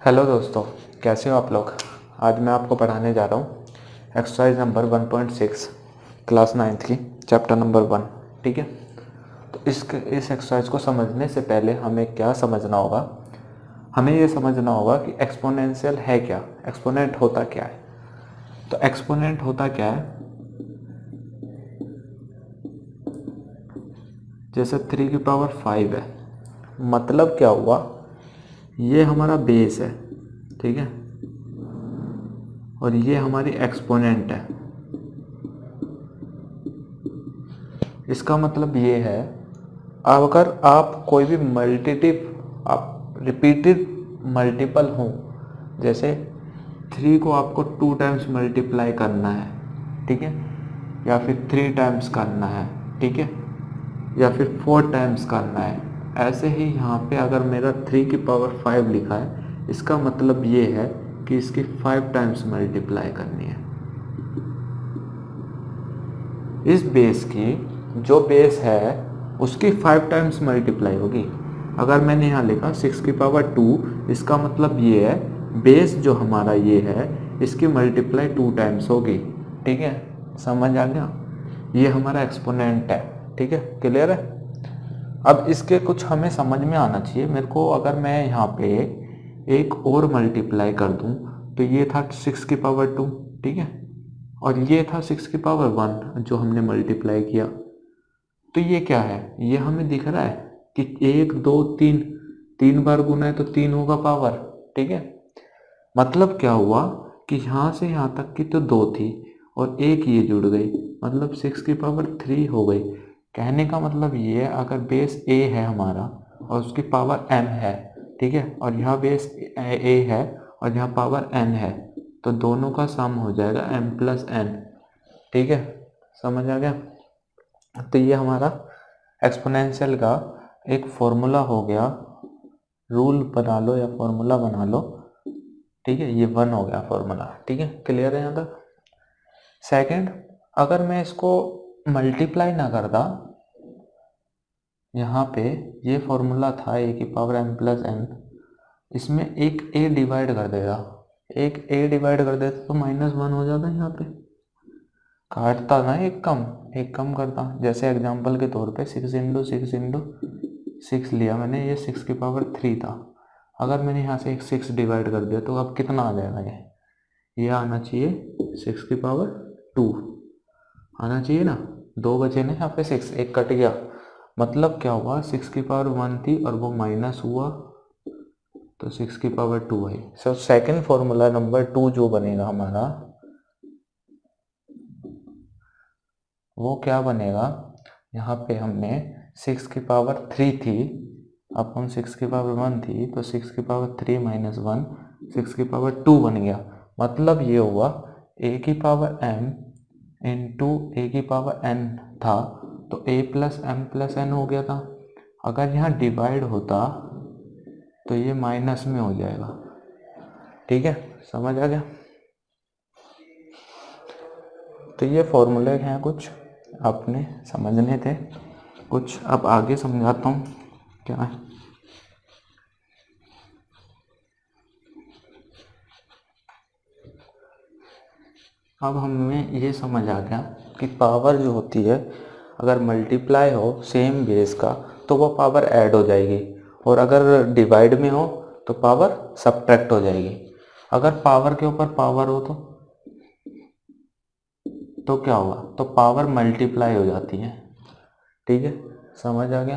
Hello दोस्तों, कैसे हो आप लोग। आज मैं आपको पढ़ाने जा रहा हूँ एक्सरसाइज नंबर 1.6 क्लास 9th की चैप्टर नंबर 1। ठीक है, तो इस एक्सरसाइज को समझने से पहले हमें क्या समझना होगा, हमें ये समझना होगा कि एक्सपोनेंशियल है क्या, एक्सपोनेंट होता क्या है। तो एक्सपोनेंट होता क्या है, जैसे 3 की पावर 5 है, मतलब क्या हुआ, ये हमारा बेस है, ठीक है, और ये हमारी एक्सपोनेंट है। इसका मतलब ये है, अगर आप कोई भी आप रिपीटेड मल्टीपल हो, जैसे 3 को आपको 2 टाइम्स मल्टीप्लाई करना है, ठीक है, या फिर 3 टाइम्स करना है, ठीक है, या फिर 4 टाइम्स करना है। ऐसे ही यहाँ पे अगर मेरा 3 की पावर 5 लिखा है, इसका मतलब ये है कि इसकी 5 टाइम्स मल्टीप्लाई करनी है। इस बेस की जो बेस है उसकी 5 टाइम्स मल्टीप्लाई होगी। अगर मैंने यहाँ लिखा 6 की पावर 2, इसका मतलब ये है बेस जो हमारा ये है इसकी मल्टीप्लाई 2 टाइम्स होगी। ठीक है, समझ आ गया, ये हमारा एक्सपोनेंट है। ठीक है, क्लियर है। अब इसके कुछ हमें समझ में आना चाहिए। मेरे को अगर मैं यहाँ पे एक और मल्टीप्लाई कर दूँ तो ये था 6 की पावर 2, ठीक है, और ये था 6 की पावर 1 जो हमने मल्टीप्लाई किया। तो ये क्या है, ये हमें दिख रहा है कि 1 2 3, 3 बार गुना है तो 3 होगा पावर। ठीक है, मतलब क्या हुआ कि यहाँ से यहाँ तक की तो 2 थी और एक ये जुड़ गई, मतलब 6 की पावर 3 हो गई। कहने का मतलब ये है, अगर बेस ए है हमारा और उसकी पावर m है, ठीक है, और यहाँ बेस ए है और यहाँ पावर n है, तो दोनों का सम हो जाएगा m प्लस n। ठीक है, समझ आ गया। तो ये हमारा एक्सपोनेंशियल का एक फॉर्मूला हो गया, रूल बना लो या फॉर्मूला बना लो। ठीक है, ये 1 हो गया फॉर्मूला। ठीक है, क्लियर है यहाँ तक। सेकंड, अगर मैं इसको मल्टीप्लाई ना करता, यहाँ पे ये फॉर्मूला था a की पावर m प्लस n, इसमें एक a डिवाइड कर देगा, एक a डिवाइड कर देता तो -1 हो जाता। यहाँ पे काटता ना, एक कम करता। जैसे एग्जांपल के तौर पे 6 इंटू 6 इंटू 6 लिया मैंने, ये 6 की पावर 3 था। अगर मैंने यहाँ से एक 6 डिवाइड कर दिया तो अब कितना आ जाएगा, ये आना चाहिए 6 की पावर 2 आना चाहिए ना। 2 बचे ना यहाँ पे, 6 एक कट गया, मतलब क्या हुआ, 6 की पावर 1 थी और वो माइनस हुआ तो 6 की पावर 2 आई। सो सेकेंड फॉर्मूला नंबर 2 जो बनेगा हमारा, वो क्या बनेगा, यहाँ पे हमने 6 की पावर 3 थी, अपन 6 की पावर 1 थी, तो 6 की पावर 3 माइनस 1 6 की पावर 2 बन गया। मतलब ये हुआ a की पावर m इंटू ए की पावर n था, तो a plus m plus n हो गया था। अगर यहाँ डिवाइड होता तो ये माइनस में हो जाएगा। ठीक है, समझ आ गया। तो ये फॉर्मूले हैं, कुछ आपने समझने थे, कुछ अब आगे समझाता हूँ क्या है। अब हमें ये समझ आ गया कि पावर जो होती है, अगर मल्टीप्लाई हो सेम बेस का तो वो पावर ऐड हो जाएगी, और अगर डिवाइड में हो तो पावर सब्ट्रैक्ट हो जाएगी। अगर पावर के ऊपर पावर हो तो क्या होगा, तो पावर मल्टीप्लाई हो जाती है। ठीक है, समझ आ गया।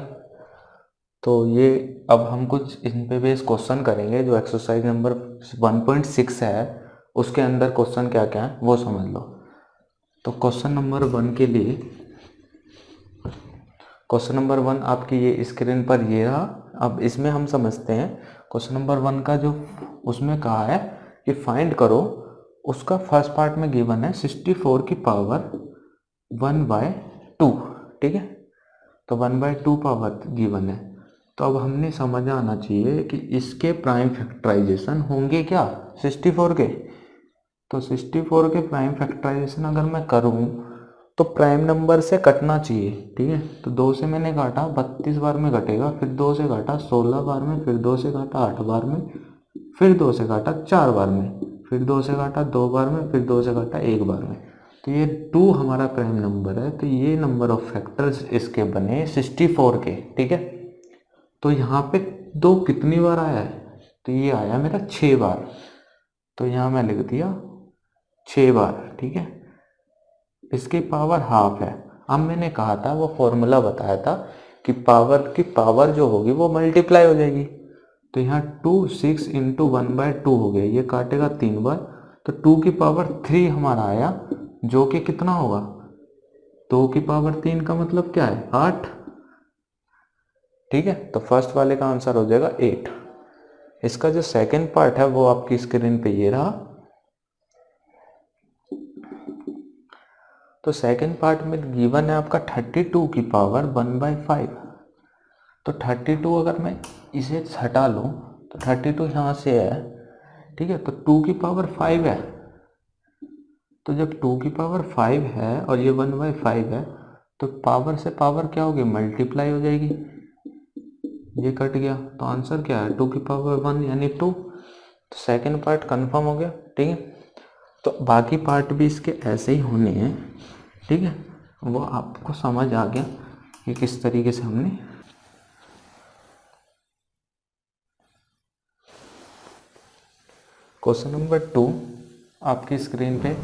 तो ये अब हम कुछ इन पे बेस क्वेश्चन करेंगे, जो एक्सरसाइज नंबर 1.6 है उसके अंदर क्वेश्चन क्या क्या है वो समझ लो। तो क्वेश्चन नंबर 1 के लिए, क्वेश्चन नंबर 1 आपकी ये स्क्रीन पर ये रहा। अब इसमें हम समझते हैं क्वेश्चन नंबर 1 का, जो उसमें कहा है कि फाइंड करो, उसका फर्स्ट पार्ट में गिवन है 64 की पावर 1/2। ठीक है, तो 1/2 पावर गिवन है। तो अब हमने समझ आना चाहिए कि इसके प्राइम फैक्टराइजेशन होंगे क्या, 64 के। तो 64 के प्राइम फैक्टराइजेशन अगर मैं करूं तो प्राइम नंबर से कटना चाहिए। ठीक है, तो 2 से मैंने काटा 32 बार में कटेगा, फिर 2 से काटा 16 बार में, फिर 2 से काटा 8 बार में, फिर 2 से काटा 4 बार में, फिर 2 से काटा 2 बार में, फिर 2 से काटा 1 बार में। तो ये 2 हमारा प्राइम नंबर है, तो ये नंबर ऑफ फैक्टर्स इसके बने 64 के। ठीक है, तो यहाँ पे 2 कितनी बार आया है, तो ये आया मेरा 6 बार, तो यहाँ मैं लिख दिया 6 बार। ठीक है, इसकी पावर हाफ है। अब मैंने कहा था, वो फॉर्मूला बताया था कि पावर की पावर जो होगी वो मल्टीप्लाई हो जाएगी। तो यहाँ 2 6 इंटू 1/2 हो गया, ये काटेगा 3 बार, तो 2 की पावर 3 हमारा आया, जो कि कितना होगा, 2 की पावर 3 का मतलब क्या है, 8। ठीक है, तो फर्स्ट वाले का आंसर हो जाएगा 8। इसका जो सेकंड पार्ट है वो आपकी स्क्रीन पे ये रहा। तो सेकंड पार्ट में गिवन है आपका 32 की पावर 1/5। तो 32 अगर मैं इसे हटा लूँ तो 32 यहाँ से है। ठीक है, तो 2 की पावर 5 है, तो जब 2 की पावर 5 है और ये 1/5 है, तो पावर से पावर क्या होगी, मल्टीप्लाई हो जाएगी। ये कट गया, तो आंसर क्या है, 2 की पावर 1 यानी 2। तो सेकंड पार्ट कंफर्म हो गया। ठीक है, तो बाकी पार्ट भी इसके ऐसे ही होने हैं। ठीक है, वो आपको समझ आ गया कि किस तरीके से हमने। क्वेश्चन नंबर 2 आपकी स्क्रीन पे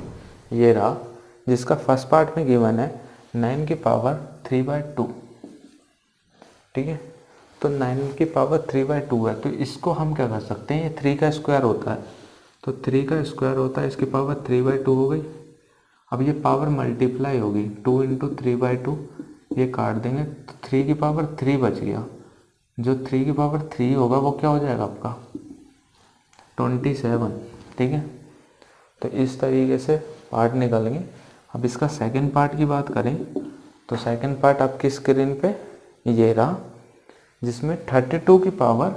ये रहा, जिसका फर्स्ट पार्ट में गिवन है 9 की पावर 3/2। ठीक है, तो 9 की पावर 3/2 है, तो इसको हम क्या कर सकते हैं, ये 3 का स्क्वायर होता है, तो 3 का स्क्वायर होता है, इसकी पावर 3/2 हो गई। अब ये पावर मल्टीप्लाई होगी, 2 इंटू 3/2, ये काट देंगे तो 3 की पावर 3 बच गया। जो 3 की पावर 3 होगा वो क्या हो जाएगा आपका 27। ठीक है, तो इस तरीके से पार्ट निकलेंगे। अब इसका सेकंड पार्ट की बात करें तो सेकंड पार्ट आपकी स्क्रीन पे ये रहा, जिसमें 32 की पावर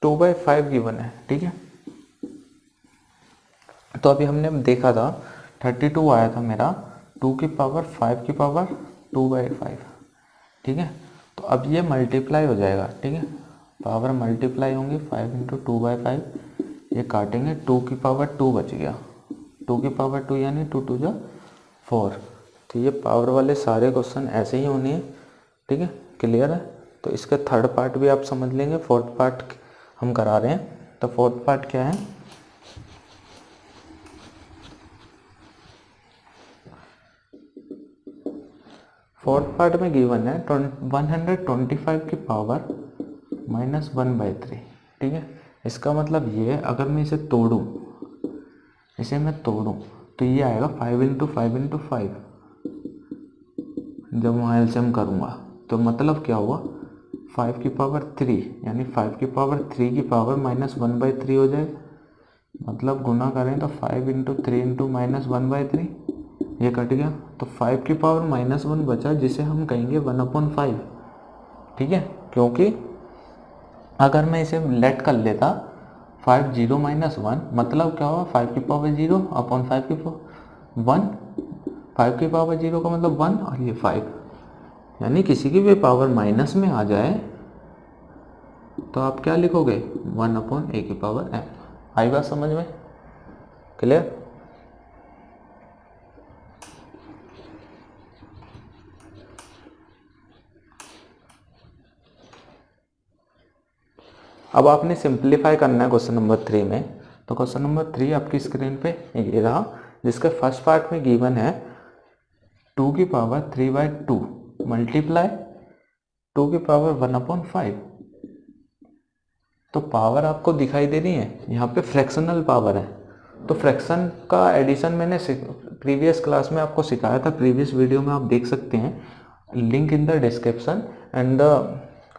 2/5 गिवन है। ठीक है, तो अभी हमने देखा था 32 आया था मेरा 2 की पावर 5 की पावर 2/5। ठीक है, तो अब ये मल्टीप्लाई हो जाएगा। ठीक है, पावर मल्टीप्लाई होंगी, 5 इंटू 2/5, ये काटेंगे, 2 की पावर 2 बच गया, 2 की पावर 2 यानी 2 2 जा 4। तो ये पावर वाले सारे क्वेश्चन ऐसे ही होने हैं। ठीक है, क्लियर है। तो इसका थर्ड पार्ट भी आप समझ लेंगे, फोर्थ पार्ट हम करा रहे हैं। तो फोर्थ पार्ट क्या है, फोर्थ पार्ट में गिवन है 125 की पावर -1/3। ठीक है, इसका मतलब ये है, अगर मैं इसे तोड़ूं, इसे मैं तोड़ूं तो ये आएगा 5 इंटू 5 इंटू 5। जब वहाँ एलसीएम करूँगा तो मतलब क्या हुआ, 5 की पावर 3 यानी 5 की पावर 3 की पावर -1/3 हो जाएगा। मतलब गुना करें तो 5 इंटू 3 इंटू -1/3, ये कट गया, तो 5 की पावर -1 बचा, जिसे हम कहेंगे 1/5। ठीक है, क्योंकि अगर मैं इसे लेट कर लेता 5 0 -1, मतलब क्या हुआ, 5 की पावर 0 अपॉन 5 की पावर 1, 5 की पावर 0 का मतलब 1 और ये 5, यानी किसी की भी पावर माइनस में आ जाए तो आप क्या लिखोगे, 1/a की पावर m। आई बात समझ में, क्लियर। अब आपने सिंप्लीफाई करना है क्वेश्चन नंबर 3 में। तो क्वेश्चन नंबर 3 आपकी स्क्रीन पे ये रहा, जिसका फर्स्ट पार्ट में गिवन है 2 की पावर 3/2 मल्टीप्लाई 2 की पावर 1/5। तो पावर आपको दिखाई दे रही है, यहाँ पे फ्रैक्शनल पावर है। तो फ्रैक्शन का एडिशन मैंने प्रीवियस क्लास में आपको सिखाया था, प्रीवियस वीडियो में आप देख सकते हैं, link in the description and the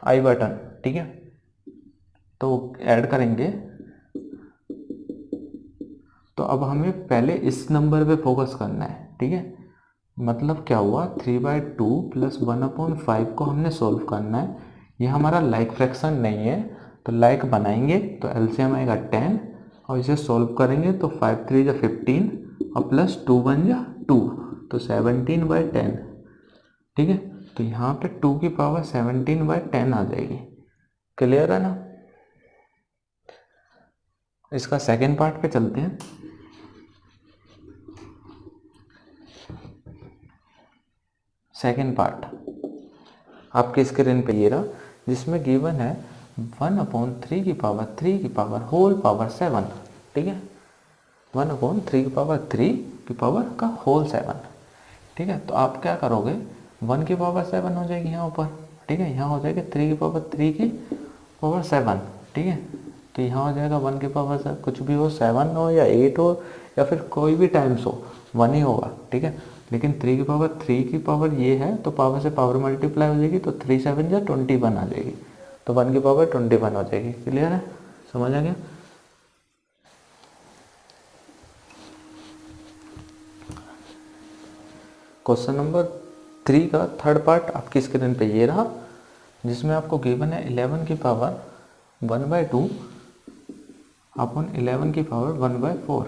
I button. ठीक है, तो ऐड करेंगे। तो अब हमें पहले इस नंबर पे फोकस करना है। ठीक है, मतलब क्या हुआ, 3/2 प्लस 1/5 को हमने सोल्व करना है। ये हमारा लाइक फ्रैक्शन नहीं है, तो लाइक बनाएंगे तो एलसीएम आएगा 10, और इसे सोल्व करेंगे तो 5 3 जा 15 और प्लस 2 1 जा 2, तो 17/10। ठीक है, तो यहाँ पे 2 की पावर 17/10 आ जाएगी। क्लियर है ना। इसका सेकेंड पार्ट पे चलते हैं। सेकेंड पार्ट आपकी स्क्रीन पे ये रहा, जिसमें गिवन है 1/3 की पावर होल पावर 7, ठीक है, 1/3 की पावर 3 की पावर का होल 7, ठीक है। तो आप क्या करोगे, 1 की पावर 7 हो जाएगी यहाँ ऊपर, ठीक है, यहाँ हो जाएगी 3 की पावर 3 की पावर 7, ठीक है। तो यहाँ हो जाएगा 1 की पावर 7, कुछ भी हो, 7 हो या 8 हो या फिर कोई भी टाइम्स हो, 1 ही होगा, ठीक है। लेकिन 3 की पावर 3 की पावर ये है, तो पावर से पावर मल्टीप्लाई हो जाएगी, तो 3 7 या 21 आ जाएगी, तो 1 की पावर 21 हो जाएगी। क्लियर है, समझ आ गया। क्वेश्चन नंबर 3 का थर्ड पार्ट आपकी स्क्रीन पे ये रहा, जिसमें आपको गिवन है 11 की पावर 1/2 अपन 11 की पावर 1/4,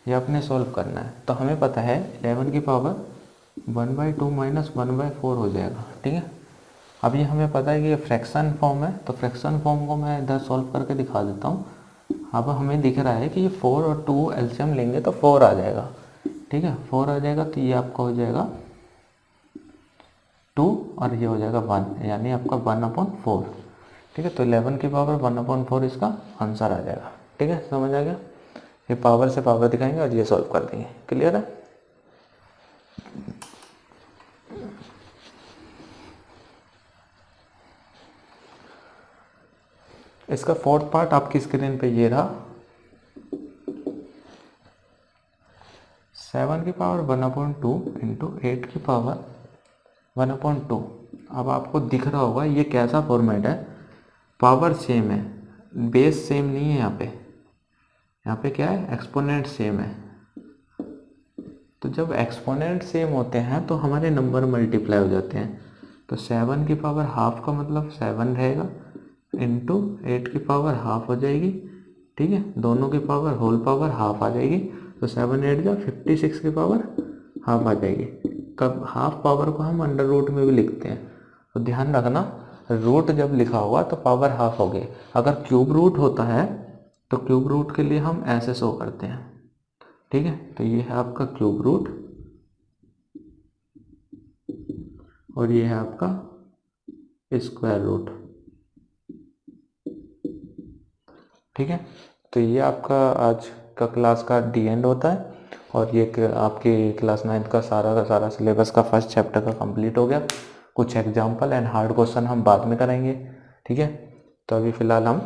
ये आपने सॉल्व करना है। तो हमें पता है 11 की पावर 1/2 माइनस 1/4 हो जाएगा, ठीक है। अब ये हमें पता है कि ये फ्रैक्शन फॉर्म है, तो फ्रैक्शन फॉर्म को मैं इधर सॉल्व करके दिखा देता हूँ। अब हमें दिख रहा है कि ये 4 और 2 एलसीएम लेंगे तो 4 आ जाएगा, ठीक है, 4 आ जाएगा, तो ये आपका हो जाएगा 2 और ये हो जाएगा 1, यानी आपका 1/4, ठीक है। तो 11 की पावर 1/4 इसका आंसर आ जाएगा, ठीक है, समझ आ गया। ये पावर से पावर दिखाएंगे और ये सॉल्व कर देंगे। क्लियर है। इसका फोर्थ पार्ट आपकी स्क्रीन पे ये रहा, 7 की पावर 1/2 इंटू 8 की पावर 1/2। अब आपको दिख रहा होगा ये कैसा फॉर्मेट है, पावर सेम है, बेस सेम नहीं है, यहाँ पे क्या है, एक्सपोनेंट सेम है। तो जब एक्सपोनेंट सेम होते हैं तो हमारे नंबर मल्टीप्लाई हो जाते हैं। तो 7 की पावर हाफ का मतलब 7 रहेगा, इंटू 8 की पावर हाफ हो जाएगी, ठीक है, दोनों की पावर होल पावर हाफ आ जाएगी, तो 7 8 जा 56 की पावर हाफ आ जाएगी। कब हाफ पावर को हम अंडर रूट में भी लिखते हैं, तो ध्यान रखना, रूट जब लिखा होगा तो पावर हाफ हो गई। अगर क्यूब रूट होता है तो क्यूब रूट के लिए हम ऐसे शो करते हैं, ठीक है। तो ये है आपका क्यूब रूट और ये है आपका स्क्वायर रूट, ठीक है। तो ये आपका आज का क्लास का डी एंड होता है और ये आपकी क्लास 9th का सारा सिलेबस का फर्स्ट चैप्टर का कंप्लीट हो गया। कुछ एग्जाम्पल एंड हार्ड क्वेश्चन हम बाद में करेंगे, ठीक है। तो अभी फ़िलहाल हम